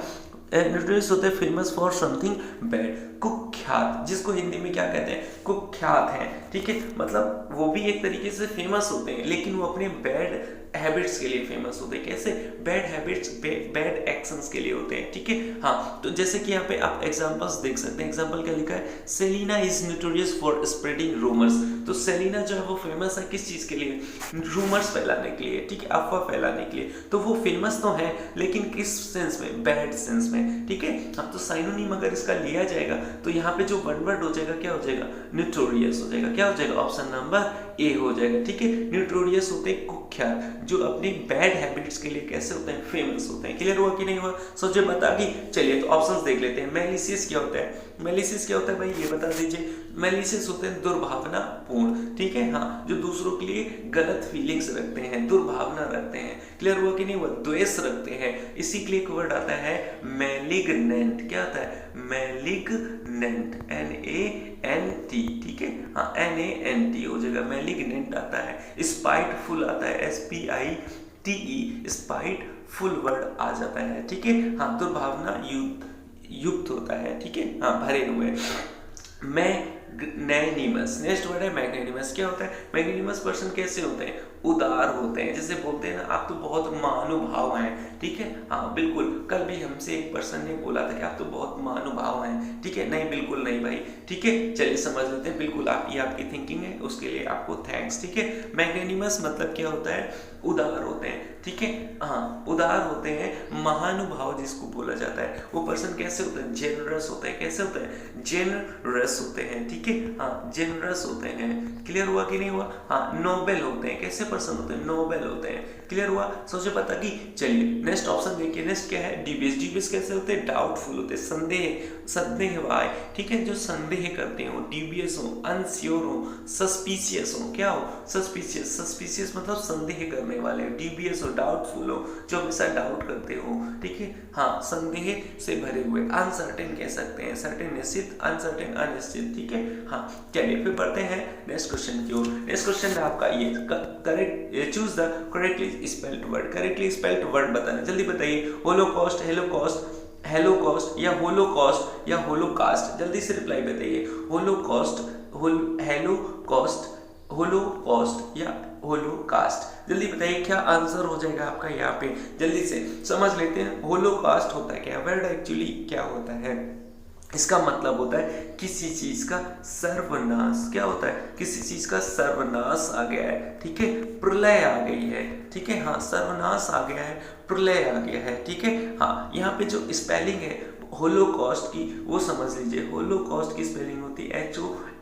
नोटोरियस होते हैं फेमस फॉर समथिंग बैड, कुख्यात, जिसको हिंदी में क्या कहते हैं, कुख्यात हैं, ठीक है। मतलब वो भी एक तरीके से फेमस होते हैं, लेकिन वो अपने बैड हैबिट्स के लिए फेमस होते हैं। कैसे, बैड हैबिट्स, बैड एक्शंस के लिए होते हैं, ठीक है। हाँ, तो जैसे कि यहाँ पे आप एग्जांपल्स देख सकते हैं। एग्जांपल क्या लिखा है, Selina is notorious for spreading rumours. तो सेलिना जो है वो फेमस है किस चीज के लिए, रूमर्स फैलाने के लिए, ठीक है, अफवाह फैलाने के लिए। तो वो फेमस तो है, लेकिन किस सेंस में, बैड सेंस में, ठीक है। अब तो साइनोनिम अगर इसका लिया जाएगा तो यहाँ पे जो वन वर्ड हो जाएगा क्या हो जाएगा, नोटोरियस हो जाएगा। क्या हो जाएगा, ऑप्शन नंबर ए हो जाएगा, ठीक है। नोटोरियस होते हैं कुख्यात, जो अपनी बैड हैबिट्स के लिए कैसे होते हैं, फेमस होते हैं। क्लियर हुआ कि नहीं हुआ, सोचे बता गई। चलिए तो ऑप्शंस देख लेते हैं। मैलिशियस क्या होता है, मैलिशियस क्या होता है भाई, ये बता दीजिए। मैलिशियस होते हैं दुर्भावना पूर्ण, ठीक है। हाँ, जो दूसरों के लिए गलत फीलिंग्स रखते हैं, दुर्भावना रखते हैं। क्लियर हुआ कि नहीं हुआ, द्वेष रखते हैं। इसी के लिए एक वर्ड आता है मैलिग्नेंट। क्या आता है, मैलिग्नेंट, NANT, ठीक है। हाँ, NANT हो जाएगा, मैलिग्नेंट आता है। स्पाइटफुल आता है, SPITE, स्पाइटफुल वर्ड आ जाता है, ठीक है। हाँ, दुर्भावना युक्त होता है, ठीक है। हाँ, भरे हुए। मैग्नेनिमस, नेक्स्ट वर्ड है मैग्नेनिमस। क्या होता है मैग्नेनिमस पर्सन? कैसे होते हैं? उदार होते हैं। जैसे बोलते हैं ना आप तो बहुत महानुभाव हैं, ठीक है। हाँ बिल्कुल, कल भी हमसे एक पर्सन ने बोला था कि आप तो बहुत महानुभाव हैं, ठीक है। नहीं बिल्कुल नहीं भाई, ठीक है। चलिए समझ लेते हैं, बिल्कुल ये आपकी थिंकिंग है, उसके लिए आपको थैंक्स, ठीक है। मैग्नेनिमस मतलब क्या होता है? उदार होते हैं, ठीक है। हाँ उदार होते हैं, महानुभाव जिसको बोला जाता है। वो पर्सन कैसे होते हैं? जेनरस होते हैं। कैसे होते हैं? जेनरस होते हैं, ठीक है। हाँ जेनरस होते हैं। क्लियर हुआ कि नहीं हुआ? हाँ नोबेल होते हैं। कैसे पर्सन होते हैं? नोबेल होते हैं। क्लियर हुआ? सोचे पता कि। चलिए नेक्स्ट ऑप्शन देखिए, नेक्स्ट क्या है? डीबियस। डीबियस कैसे होते हैं? डाउटफुल होते हैं, संदेहवाय, ठीक है। जो संदेह करते हो, डीबियस हो, अनश्योर हो, सस्पिशियस हो। क्या हो? सस्पिशियस। सस्पिशियस मतलब संदेह करने वाले। डीबियस हो, डाउटफुल हो, जो हमेशा डाउट करते हो, ठीक है। हाँ संदेह से भरे हुए। अनसर्टेन कह सकते हैं, सर्टेन निश्चित, अनसर्टेन अनिश्चित, ठीक है। हाँ चलिए फिर पढ़ते हैं नेक्स्ट क्वेश्चन की ओर। नेक्स्ट क्वेश्चन है आपका ये, correct choose the correctly spelled word. Correctly spelled word बताना, जल्दी बताइए। होलोकॉस्ट, हेलोकॉस्ट, हेलोकॉस्ट या होलोकॉस्ट या होलोकास्ट, जल्दी से रिप्लाई बताइए। होलोकॉस्ट, हेलोकॉस्ट, होलोकॉस्ट या होलोकास्ट, जल्दी बताइए क्या आंसर हो जाएगा आपका यहाँ पे। जल्दी से समझ लेते हैं होलोकास्ट होता है क्या। वर्ड एक्चुअली क्या होता है? इसका मतलब होता है किसी चीज का सर्वनाश। क्या होता है? किसी चीज का सर्वनाश आ गया है, ठीक है। प्रलय आ गई है, ठीक है। हाँ सर्वनाश आ गया है, प्रलय आ गया है, ठीक है। हाँ यहाँ पे जो स्पेलिंग है होलोकॉस्ट की वो समझ लीजिए। होलोकॉस्ट की स्पेलिंग होती है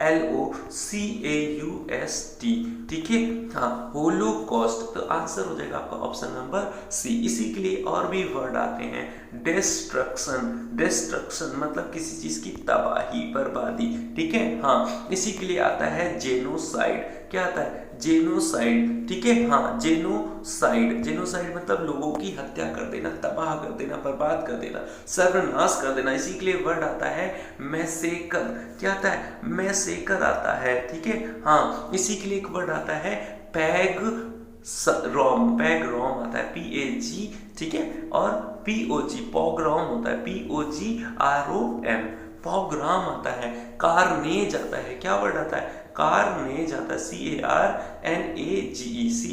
HOLOCAUST, ठीक है। हाँ होलोकॉस्ट, तो आंसर हो जाएगा आपका ऑप्शन नंबर सी। इसी के लिए और भी वर्ड आते हैं। डिस्ट्रक्शन, डिस्ट्रक्शन मतलब किसी चीज की तबाही, बर्बादी, ठीक है। हाँ इसी के लिए आता है जेनोसाइड। क्या आता है? जेनोसाइड, ठीक है। हाँ जेनोसाइड, जेनोसाइड मतलब लोगों की हत्या कर देना, तबाह कर देना, बर्बाद कर देना, सर्वनाश कर देना। इसी के लिए वर्ड आता है मैसेकर। क्या आता है? मैसेकर आता है, ठीक है। हाँ इसी के लिए एक वर्ड आता है पैगरॉम। पैगरॉम आता है PAG, ठीक है। और POG, पॉग्रॉम होता है POGROM, पॉग्राम आता है। कारनेज आता है। क्या वर्ड आता है? कारनेज आता है CARNAGE,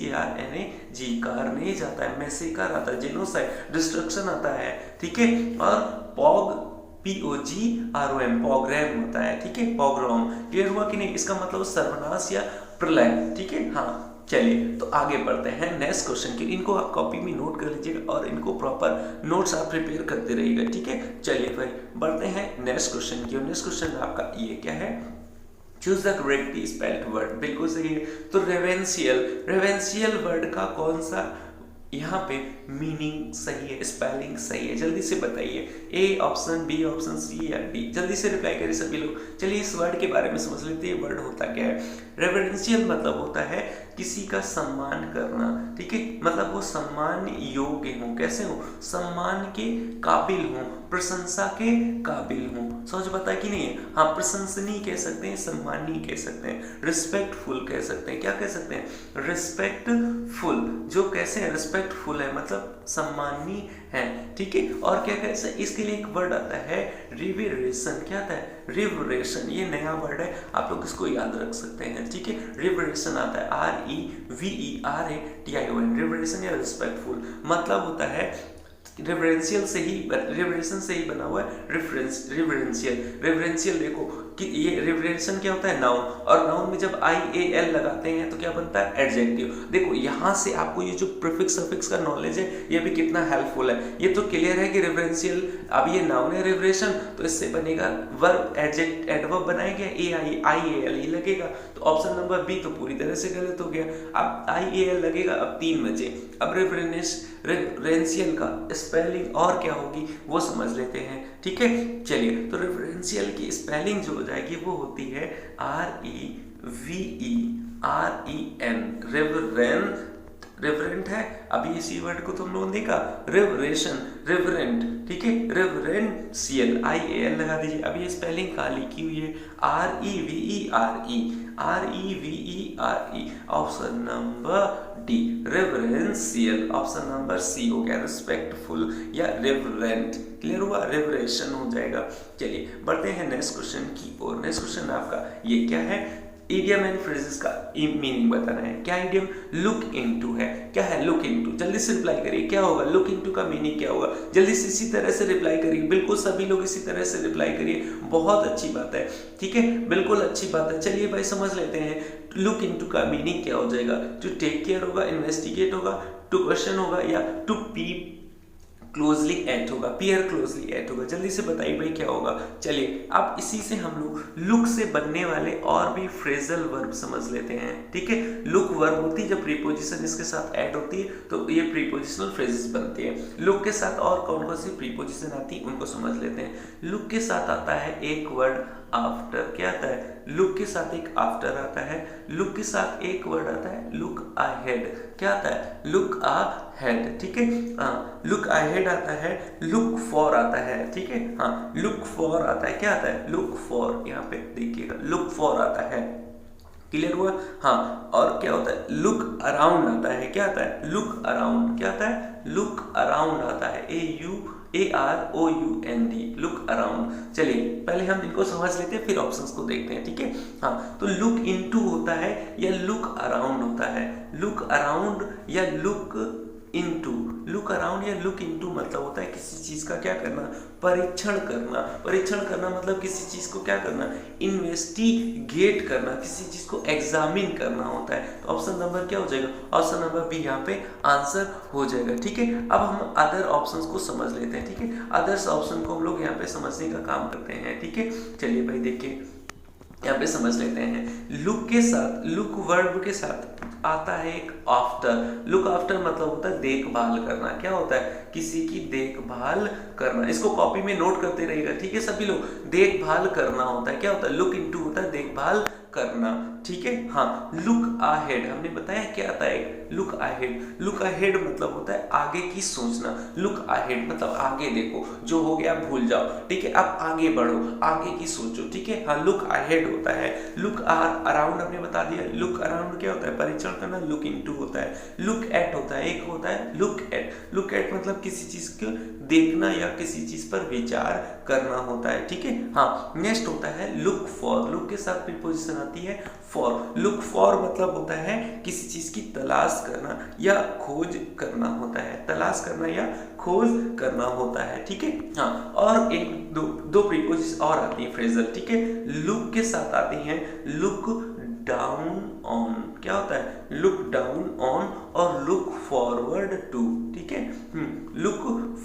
CARNAG, कारनेज आता है। मैसेकर आता है, जेनोसाइड, डिस्ट्रक्शन आता है, ठीक है। और POGROM, पॉग्राम होता है, ठीक है। पॉग्राम क्लियर हुआ कि नहीं? इसका मतलब सर्वनाश या प्रलय, ठीक है। हाँ चलिए तो आगे बढ़ते हैं नेक्स्ट क्वेश्चन की। इनको आप कॉपी में नोट कर लीजिएगा और इनको प्रॉपर नोट्स आप प्रिपेयर करते रहिएगा, ठीक है। चलिए भाई बढ़ते हैं नेक्स्ट क्वेश्चन की। नेक्स्ट क्वेश्चन आपका ये क्या है? Choose the correctly spelled word. बिल्कुल सही है। तो रेवेंशियल, रेवेंशियल वर्ड का कौन सा यहाँ पे मीनिंग सही है, स्पेलिंग सही है? जल्दी से बताइए। ए ऑप्शन, बी ऑप्शन, सी या डी? जल्दी से रिप्लाई करिए सभी लोग। चलिए इस वर्ड के बारे में समझ लेते हैं। वर्ड होता क्या है? रेवरेंशियल मतलब होता है किसी का सम्मान करना, ठीक है। मतलब वो सम्मान योग्य हो। कैसे हो? सम्मान के काबिल हो, प्रशंसा के काबिल हो। समझ पता कि नहीं है? हाँ प्रशंसनीय कह सकते हैं, सम्मानीय कह सकते हैं, रिस्पेक्टफुल कह सकते हैं। क्या कह सकते हैं? रिस्पेक्टफुल। जो कैसे है? रिस्पेक्टफुल है मतलब सम्मानीय है, ठीक है। और क्या कहते हैं? इसके लिए एक वर्ड आता है रिवरेशन। क्या आता है? रिवरेशन। ये नया वर्ड है, आप लोग इसको याद रख सकते हैं, ठीक है। रिवरेशन आता है REVERATION, रिवरेशन या रिस्पेक्टफुल। मतलब होता है रेफरेंशियल से ही, रेफरेंशन से ही बना हुआ है रेफरेंस, रेफरेंशियल। रेफरेंशियल देखो कि ये रेफरेंशन क्या होता है? नाउन, और नाउन में जब IAL लगाते हैं तो क्या बनता है? एडजेक्टिव। देखो यहाँ से आपको ये जो प्रीफिक्स सफिक्स का नॉलेज है ये भी कितना हेल्पफुल है। ये तो क्लियर है कि रेफरेंशियल, अब ये नाउन है रेफरेंशन, तो इससे बनेगा वर्ब, एडजेक्ट, एडवर्ब बनाएगा IAL ही लगेगा। तो ऑप्शन नंबर बी तो पूरी तरह से गलत हो गया। अब IAL लगेगा, अब 3 बचे। अब रेफरेंशियल का स्पेलिंग और क्या होगी वो समझ लेते हैं, ठीक है। चलिए तो रेफरेंशियल की स्पेलिंग जो हो जाएगी वो होती है REVEREN, रेवरेंट है। अभी इसी वर्ड को तुम लोगों ने देखा, रेवरेशन, रेवरेंट, ठीक है। रेवरेंशियल IAL लगा दीजिए। अभी ये स्पेलिंग कहाँ लिखी हुई है? REVERE, option number D reverential, option number C हो गया रिस्पेक्टफुल या रेवरेंट। क्लियर हुआ, रेवरेशन हो जाएगा। चलिए बढ़ते हैं नेक्स्ट क्वेश्चन की ओर। नेक्स्ट क्वेश्चन आपका ये क्या है, इडियम एंड फ्रेजेस का मीनिंग बताना है। क्या इडियम, लुक इनटू है। क्या है लुक इनटू, जल्दी से रिप्लाई करिए, क्या होगा लुक इनटू का मीनिंग क्या होगा, जल्दी से इसी तरह से रिप्लाई करिए, बिल्कुल सभी लोग इसी तरह से रिप्लाई करिए, बहुत अच्छी बात है, ठीक है, बिल्कुल अच्छी बात है। चलिए भाई समझ लेते हैं लुक इनटू का मीनिंग क्या हो जाएगा। टू टेक केयर होगा, इन्वेस्टिगेट होगा, टू क्वेश्चन होगा या टू पी क्लोजली एट होगा, पियर क्लोजली एट होगा। जल्दी से बताइए भाई क्या होगा। चलिए अब इसी से हम लोग लुक से बनने वाले और भी फ्रेजल वर्ब समझ लेते हैं, ठीक है। लुक वर्ब होती है, जब प्रीपोजिशन इसके साथ ऐड होती है तो ये प्रीपोजिशनल फ्रेजेस बनती है। लुक के साथ और कौन कौन सी प्रीपोजिशन आती है उनको समझ लेते हैं। लुक के साथ आता है एक वर्ड आफ्टर, क्या आता है, लुक के साथ एक आफ्टर आता है। लुक के साथ एक वर्ड आता है लुक अहेड, क्या आता है, लुक अहेड, ठीक है। हाँ लुक अहेड आता है, लुक फॉर आता है, ठीक है। हाँ लुक फॉर आता है, क्या आता है, लुक फॉर, यहाँ पे देखिएगा लुक फॉर आता है। क्लियर हुआ। हाँ और क्या होता है, लुक अराउंड आता है, क्या आता है, लुक अराउंड, क्या आता है, लुक अराउंड आता है, AROUND, लुक अराउंड। चलिए पहले हम इनको समझ लेते हैं फिर ऑप्शंस को देखते हैं, ठीक है। हाँ तो लुक इनटू होता है या लुक अराउंड होता है, लुक अराउंड या लुक इनटू। लुक अराउंड या लुक इनटू मतलब होता है किसी चीज का क्या करना, परीक्षण करना। परीक्षण करना मतलब किसी चीज को क्या करना, इन्वेस्टिगेट करना, किसी चीज को एग्जामिन करना होता है। तो ऑप्शन नंबर क्या हो जाएगा, ऑप्शन नंबर बी यहाँ पे आंसर हो जाएगा, ठीक है। अब हम अदर ऑप्शंस को समझ लेते हैं, ठीक है। अदर्स ऑप्शन को हम लोग यहाँ पे समझने का काम करते हैं, ठीक है। चलिए भाई देखिए यहाँ पे समझ लेते हैं। लुक के साथ, लुक वर्ब के साथ आता है एक आफ्टर। लुक आफ्टर मतलब होता है देखभाल करना, क्या होता है, किसी की देखभाल करना। इसको कॉपी में नोट करते रहिएगा, ठीक है सभी लोग। देखभाल करना होता है, क्या होता है, लुक इनटू होता है देखभाल करना, ठीक है। हाँ लुक अहेड हमने बताया क्या आता है, लुक अहेड। लुक अहेड मतलब होता है आगे की सोचना। लुक अहेड मतलब आगे देखो, जो हो गया भूल जाओ, ठीक है, अब आगे बढ़ो, आगे की सोचो, ठीक है। हाँ लुक अहेड होता है। लुक अराउंड हमने बता दिया, लुक अराउंड क्या होता है, परीक्षण करना। लुक इनटू होता है, लुक एट होता है, एक होता है लुक एट। लुक एट मतलब किसी चीज को देखना या किसी चीज पर विचार करना होता है, ठीक है। हाँ नेक्स्ट होता है लुक फॉर। लुक के साथ प्रीपोजिशन आती है फॉर। लुक फॉर मतलब होता है किसी चीज की तलाश करना या खोज करना होता है, तलाश करना या खोज करना होता है, ठीक है। हाँ और एक दो प्रीपोजिशन और आती है फ्रेजल, ठीक है। लुक के साथ आती हैं लुक डाउन ऑन, क्या होता है, लुक डाउन ऑन और लुक फॉरवर्ड टू, ठीक है। लुक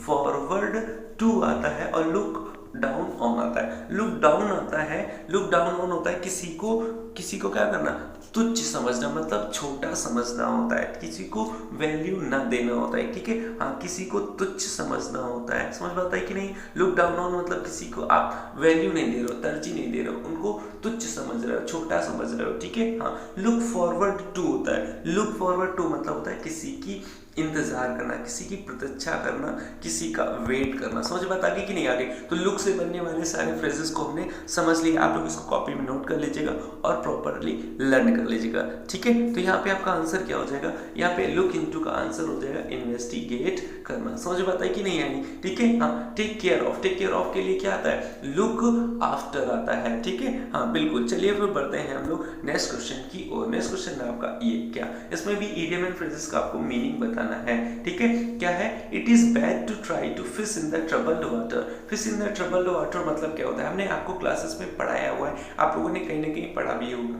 फॉरवर्ड टू आता है और लुक डाउन ऑन आता है। लुक डाउन आता है, लुक डाउन ऑन होता है किसी को क्या करना, तुच्छ समझना, मतलब छोटा समझना होता है, किसी को वैल्यू ना देना होता है, ठीक है। हाँ किसी को तुच्छ समझना होता है, समझ पाता है कि नहीं। लुक डाउन ऑन मतलब किसी को आप वैल्यू नहीं दे रहे हो, तरजीह नहीं दे रहे हो, उनको तुच्छ समझ रहे हो, छोटा समझ रहे हो, ठीक है। हाँ लुक फॉरवर्ड टू होता है। लुक फॉरवर्ड टू मतलब होता है किसी की इंतजार करना, किसी की प्रतीक्षा करना, किसी का वेट करना। समझ बात आगे कि नहीं आगे। तो लुक से बनने वाले सारे फ्रेजेस को हमने समझ लिया। आप लोग इसको कॉपी में नोट कर लीजिएगा और प्रॉपरली लर्न कर लीजिएगा, ठीक है। तो यहाँ पे आपका आंसर क्या हो जाएगा, यहाँ पे लुक इनटू का आंसर हो जाएगा इन्वेस्टिगेट करना। समझ बात है कि नहीं आएगी, ठीक है। हाँ take care of, take care of के लिए क्या आता है, लुक आफ्टर आता है, ठीक है। हाँ बिल्कुल। चलिए फिर बढ़ते हैं हम लोग नेक्स्ट क्वेश्चन की ओर। नेक्स्ट क्वेश्चन में आपका ये क्या, इसमें भी इडियम एंड फ्रेजेस का आपको मीनिंग बताना है, ठीक है। क्या है, it is bad to try to fish in the troubled water. Fish in the troubled water मतलब क्या होता है, हमने आपको क्लासेस में पढ़ाया हुआ है, आप लोगों ने कहीं ना कहीं पढ़ा भी होगा,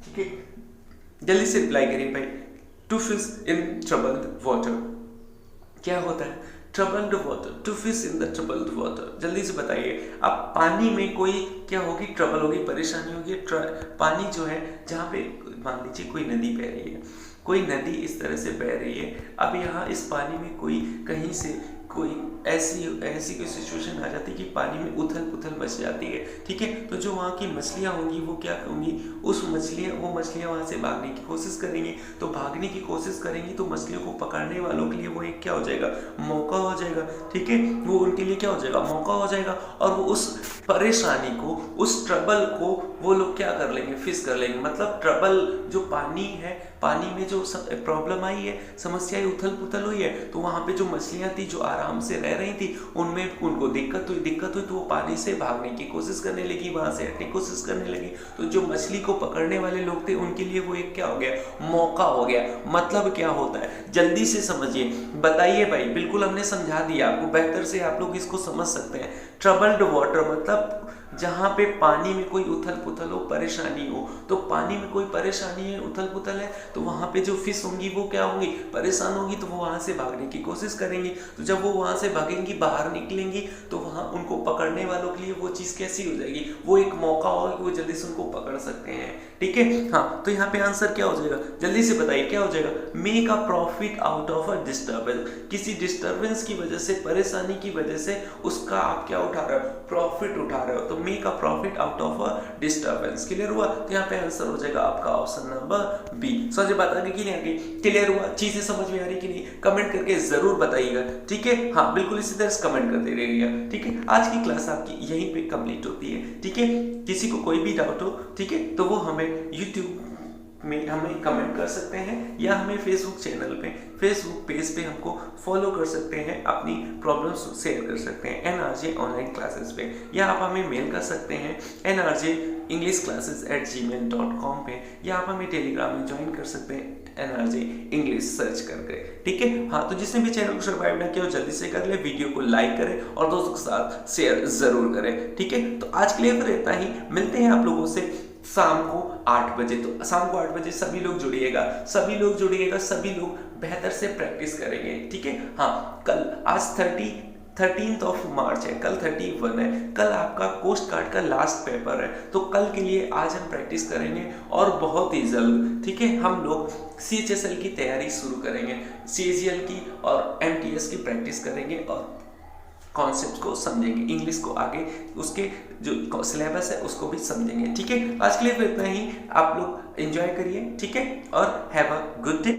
ठीक है। जल्दी से रिप्लाई करिए भाई, to fish in troubled water क्या होता है, troubled water, to fish in the troubled water. जल्दी से बताइए। अब पानी में कोई क्या होगी, ट्रबल होगी, परेशानी होगी। पानी जो है जहाँ पे मान लीजिए कोई नदी बह रही है, कोई नदी इस तरह से बह रही है। अब यहाँ इस पानी में कोई कहीं से कोई ऐसी कोई सिचुएशन आ जाती है कि पानी में उथल पुथल मच जाती है, ठीक है। तो जो वहाँ की मछलियाँ होंगी वो क्या होंगी, वो मछलियाँ वहाँ से भागने की कोशिश करेंगी। तो भागने की कोशिश करेंगी तो मछलियों को पकड़ने वालों के लिए वो एक क्या हो जाएगा, मौका हो जाएगा, ठीक है। वो उनके लिए क्या हो जाएगा, मौका हो जाएगा। और वो उस परेशानी को, उस ट्रबल को वो लोग क्या कर लेंगे, फिक्स कर लेंगे। मतलब ट्रबल जो पानी है, पानी में जो प्रॉब्लम आई है, समस्याएं उथल पुथल हुई है, तो वहां पे जो मछलियां थी जो आराम से रह रही थी, उनमें उनको दिक्कत हुई तो वो पानी से भागने की कोशिश करने लगी, वहां से हटने की कोशिश करने लगी। तो जो मछली को पकड़ने वाले लोग थे उनके लिए वो एक क्या हो गया, मौका हो गया। मतलब क्या होता है, जल्दी से समझिए, बताइए भाई। बिल्कुल हमने समझा दिया आपको, बेहतर से आप लोग इसको समझ सकते हैं। ट्रबल्ड वाटर मतलब जहां पे पानी में कोई उथल पुथल हो, परेशानी हो। तो पानी में कोई परेशानी है, उथल पुथल है, तो वहां पे जो फिश होंगी वो क्या होंगी, परेशान होंगी, तो वो वहां से भागने की कोशिश करेंगी। तो जब वो वहां से भागेंगी, बाहर निकलेंगी, तो वहां उनको पकड़ने वालों के लिए वो चीज कैसी हो जाएगी, वो एक मौका होगा कि वो जल्दी से उनको पकड़ सकते हैं। ठीक है, हाँ। तो यहाँ पे आंसर क्या हो जाएगा, जल्दी से बताइए क्या हो जाएगा, make a profit out of a disturbance. किसी डिस्टर्बेंस की वजह से, परेशानी की वजह से उसका आप क्या उठा रहे हो, प्रॉफिट उठा रहे हो। तो make a profit out of a disturbance. Clear हुआ, तो यहाँ पे आंसर हो जाएगा आपका ऑप्शन नंबर बी। समझ बात आगे कि नहीं आगे, क्लियर हुआ, चीजें समझ में आ रही कि नहीं, कमेंट करके जरूर बताइएगा। ठीक है, हाँ बिल्कुल इसी तरह से कमेंट करते रहिएगा। ठीक है, आज की क्लास आपकी यहीं पे कंप्लीट होती है। ठीक है, किसी को कोई भी डाउट हो, ठीक है, तो वो हमें यूट्यूब में हमें कमेंट कर सकते हैं, या हमें फेसबुक चैनल पे, फेसबुक पेज पे हमको फॉलो कर सकते हैं, अपनी प्रॉब्लम्स शेयर कर सकते हैं NRJ ऑनलाइन क्लासेस पे, या आप हमें मेल कर सकते हैं nrjenglishclasses@gmail.com पे, या आप हमें टेलीग्राम में ज्वाइन कर सकते हैं NRJ इंग्लिश सर्च करके। ठीक है, हाँ। तो जिसने भी चैनल को सब्सक्राइब ना किया हो जल्दी से कर ले, वीडियो को लाइक करें और दोस्तों के साथ शेयर जरूर करें। ठीक है, तो आज के लिए फिर इतना ही, मिलते हैं आप लोगों से शाम को 8 बजे। तो शाम को 8 बजे सभी लोग जुड़िएगा, सभी लोग जुड़िएगा, सभी लोग बेहतर से प्रैक्टिस करेंगे। ठीक है, हाँ। कल आज 13th ऑफ मार्च है, कल 31 है, कल आपका कोस्ट गार्ड का लास्ट पेपर है। तो कल के लिए आज हम प्रैक्टिस करेंगे और बहुत ही जल्द, ठीक है, हम लोग CHSL की तैयारी शुरू करेंगे, CGL की और MTS की प्रैक्टिस करेंगे और कॉन्सेप्ट को समझेंगे, इंग्लिश को आगे उसके जो सिलेबस है उसको भी समझेंगे। ठीक है, आज के लिए फिर इतना ही, आप लोग एंजॉय करिए। ठीक है, और हैव अ गुड डे।